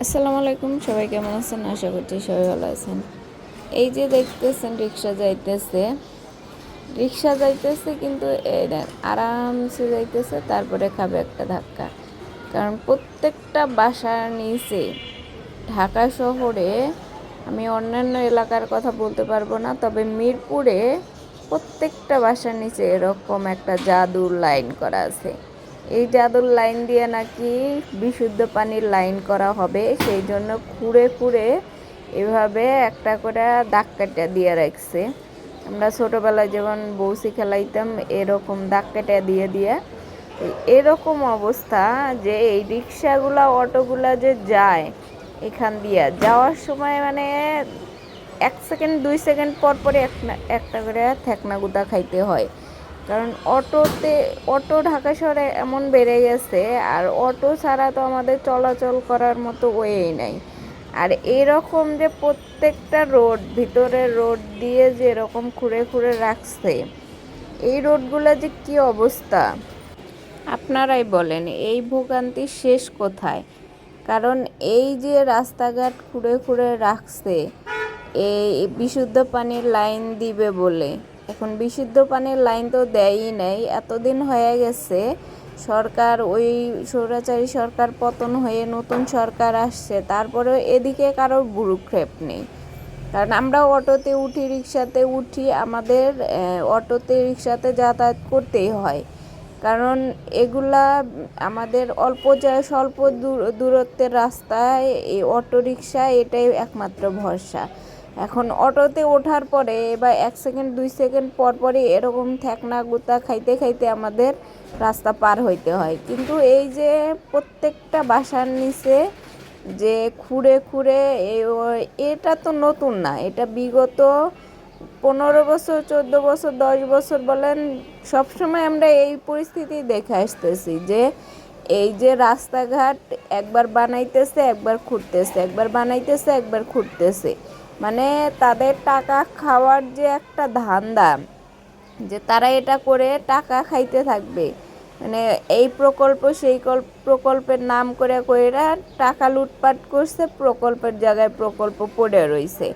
আসসালামু আলাইকুম, সবাই কেমন আছেন? আশা করছি সবাই ভালো আছেন। এই যে দেখতেছেন রিক্সা যাইতেছে কিন্তু এই দেখ আরামসে যাইতেছে, তারপরে খাবে একটা ধাক্কা। কারণ প্রত্যেকটা বাসার নিচে ঢাকা শহরে, আমি অন্যান্য এলাকার কথা বলতে পারবো না, তবে মিরপুরে প্রত্যেকটা বাসার নিচে এরকম একটা জাদুর লাইন করা আছে। এই জাদুর লাইন দিয়ে নাকি বিশুদ্ধ পানির লাইন করা হবে, সেই জন্য খুঁড়ে খুঁড়ে এভাবে একটা করে দাগ কাটা দিয়ে রাখছে। আমরা ছোটোবেলায় যেমন বউসি খেলাইতাম, এরকম দাগ কাটা দিয়ে দিয়ে এরকম অবস্থা যে এই রিক্সাগুলা অটোগুলা যে যায় এখান দিয়ে যাওয়ার সময় মানে 1 সেকেন্ড 2 সেকেন্ড পর পরে একটা করে ঠেকনা গুতা খাইতে হয়। কারণ অটো ঢাকা শহরে এমন বেড়ে গেছে, আর অটো ছাড়া তো আমাদের চলাচল করার মতো ওয়েই নাই। আর এরকম যে প্রত্যেকটা ভিতরের রোড দিয়ে যে এরকম খুঁড়ে খুঁড়ে রাখছে, এই রোডগুলো যে কি অবস্থা আপনারাই বলেন, এই ভোগান্তির শেষ কোথায়? কারণ এই যে রাস্তাঘাট খুঁড়ে খুঁড়ে রাখছে এই বিশুদ্ধ পানির লাইন দিবে বলে, এখন বিশুদ্ধ পানির লাইন তো দেয়ই নাই। এতদিন হয়ে গেছে সরকার, ওই স্বৈরাচারী সরকার পতন হয়ে নতুন সরকার আসছে, তারপরেও এদিকে কারোর ভ্রুক্ষেপ নেই। কারণ আমরা অটোতে উঠি, রিক্সাতে উঠি, আমাদের অটোতে রিক্সাতে যাতায়াত করতেই হয়। কারণ এগুলা আমাদের স্বল্প দূরত্বের রাস্তায় এই অটো রিক্সা এটাই একমাত্র ভরসা। এখন অটোতে ওঠার পরে বা 1 সেকেন্ড 2 সেকেন্ড পর পরই এরকম ঠেকনা গুতা খাইতে খাইতে আমাদের রাস্তা পার হইতে হয়। কিন্তু এই যে প্রত্যেকটা বাসার নিচে যে খুঁড়ে খুঁড়ে এটা তো নতুন না, এটা বিগত 15 বছর 14 বছর 10 বছর বলেন, সবসময় আমরা এই পরিস্থিতি দেখে আসতেছি যে এই যে রাস্তাঘাট একবার বানাইতেছে একবার খুঁড়তেছে, একবার বানাইতেছে একবার খুঁড়তেছে। মানে তাদের টাকা খাওয়ার যে একটা ধান্দা, যে তারা এটা করে টাকা খাইতে থাকবে। মানে এই প্রকল্প সেই প্রকল্পের নাম করে কইরা টাকা লুটপাট করছে, প্রকল্পের জায়গায় প্রকল্প পড়ে রইছে।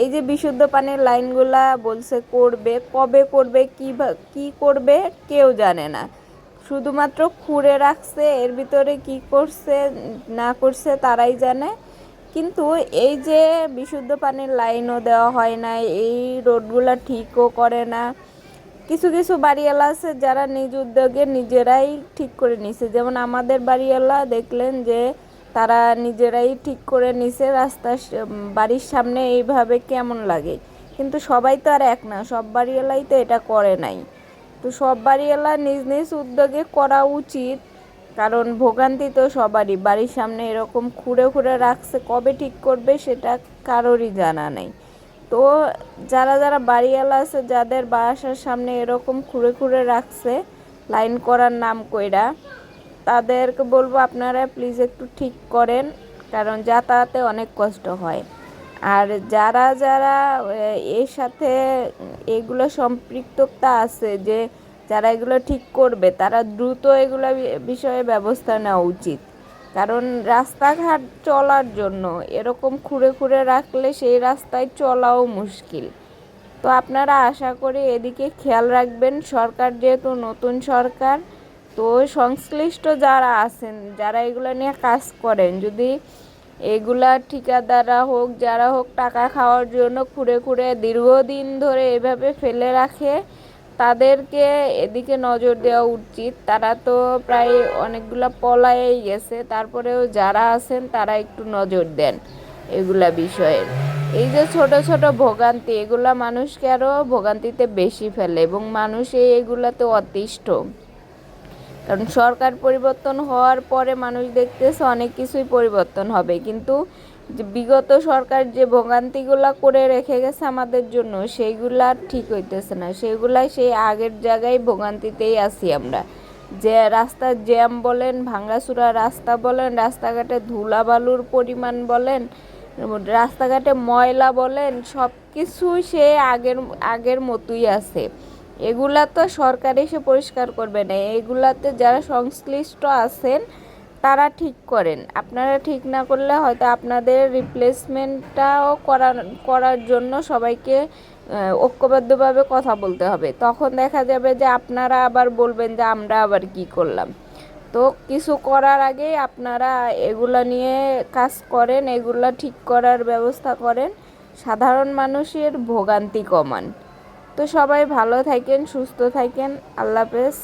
এই যে বিশুদ্ধ পানির লাইনগুলা বলছে করবে, কবে করবে, কি করবে কেউ জানে না। শুধুমাত্র খুঁড়ে রাখছে, এর ভিতরে কি করছে না করছে তারাই জানে। কিন্তু এই যে বিশুদ্ধ পানির লাইনও দেওয়া হয় না, এই রোডগুলা ঠিকও করে না। কিছু কিছু বাড়িওয়ালা আছে যারা নিজ উদ্যোগে নিজেরাই ঠিক করে নিছে, যেমন আমাদের বাড়িওয়ালা দেখলেন যে তারা নিজেরাই ঠিক করে নিছে বাড়ির সামনে এইভাবে কেমন লাগে। কিন্তু সবাই তো আর এক না, সব বাড়িওয়ালাই তো এটা করে নাই। তো সব বাড়িওয়ালা নিজ নিজ উদ্যোগে করা উচিত, কারণ ভোগান্তি তো সবারই। বাড়ির সামনে এরকম খুঁড়ে খুঁড়ে রাখছে, কবে ঠিক করবে সেটা কারোরই জানা নেই। তো যারা যারা বাড়িওয়ালা আছে, যাদের বাসার সামনে এরকম খুঁড়ে খুঁড়ে রাখছে লাইন করার নাম কইরা, তাদেরকে বলবো আপনারা প্লিজ একটু ঠিক করেন, কারণ যাতায়াতে অনেক কষ্ট হয়। আর যারা যারা এর সাথে এগুলো সম্পৃক্ততা আছে, যে যারা এগুলো ঠিক করবে, তারা দ্রুত এগুলো বিষয়ে ব্যবস্থা নেওয়া উচিত। কারণ রাস্তাঘাট চলার জন্য এরকম খুঁড়ে খুঁড়ে রাখলে সেই রাস্তায় চলাও মুশকিল। তো আপনারা আশা করি এদিকে খেয়াল রাখবেন। সরকার যেহেতু নতুন সরকার, তো সংশ্লিষ্ট যারা আছেন, যারা এগুলো নিয়ে কাজ করেন, যদি এগুলা ঠিকাদাররা হোক যারা হোক, টাকা খাওয়ার জন্য খুঁড়ে খুঁড়ে দীর্ঘদিন ধরে এভাবে ফেলে রাখে, তাদেরকে এদিকে নজর দেওয়া উচিত। তারা তো প্রায় অনেকগুলা পলায়েই গেছে, তারপরেও যারা আছেন তারা একটু নজর দেন এগুলা বিষয়ে। এই যে ছোট ছোট ভোগান্তি, এগুলা মানুষকে আরও ভোগান্তিতে বেশি ফেলে, এবং মানুষ এগুলাতে অতিষ্ঠ। কারণ সরকার পরিবর্তন হওয়ার পরে মানুষ দেখতেছে অনেক কিছুই পরিবর্তন হবে, কিন্তু যে বিগত সরকার যে ভোগান্তিগুলা করে রেখে গেছে আমাদের জন্য, সেইগুলা ঠিক হইতেছে না। সেইগুলাই সেই আগের জায়গায় ভোগান্তিতেই আছি আমরা। যে রাস্তার জ্যাম বলেন, ভাঙাচুরা রাস্তা বলেন, রাস্তাঘাটে ধুলাবালুর পরিমাণ বলেন, রাস্তাঘাটে ময়লা বলেন, সব কিছুই সে আগের আগের মতোই আছে। এগুলা তো সরকার এসে পরিষ্কার করবে না, এগুলাতে যারা সংশ্লিষ্ট আছেন তারা ঠিক করেন। আপনারা ঠিক না করলে হয়তো আপনাদের রিপ্লেসমেন্টটাও করার জন্য সবাইকে ঐক্যবদ্ধভাবে কথা বলতে হবে। তখন দেখা যাবে যে আপনারা আবার বলবেন যে আমরা আবার কি করলাম। তো কিছু করার আগেই আপনারা এগুলা নিয়ে কাজ করেন, এগুলা ঠিক করার ব্যবস্থা করেন, সাধারণ মানুষের ভোগান্তি কমান। তো সবাই ভালো থাকেন, সুস্থ থাকেন। আল্লাহ হাফেজ।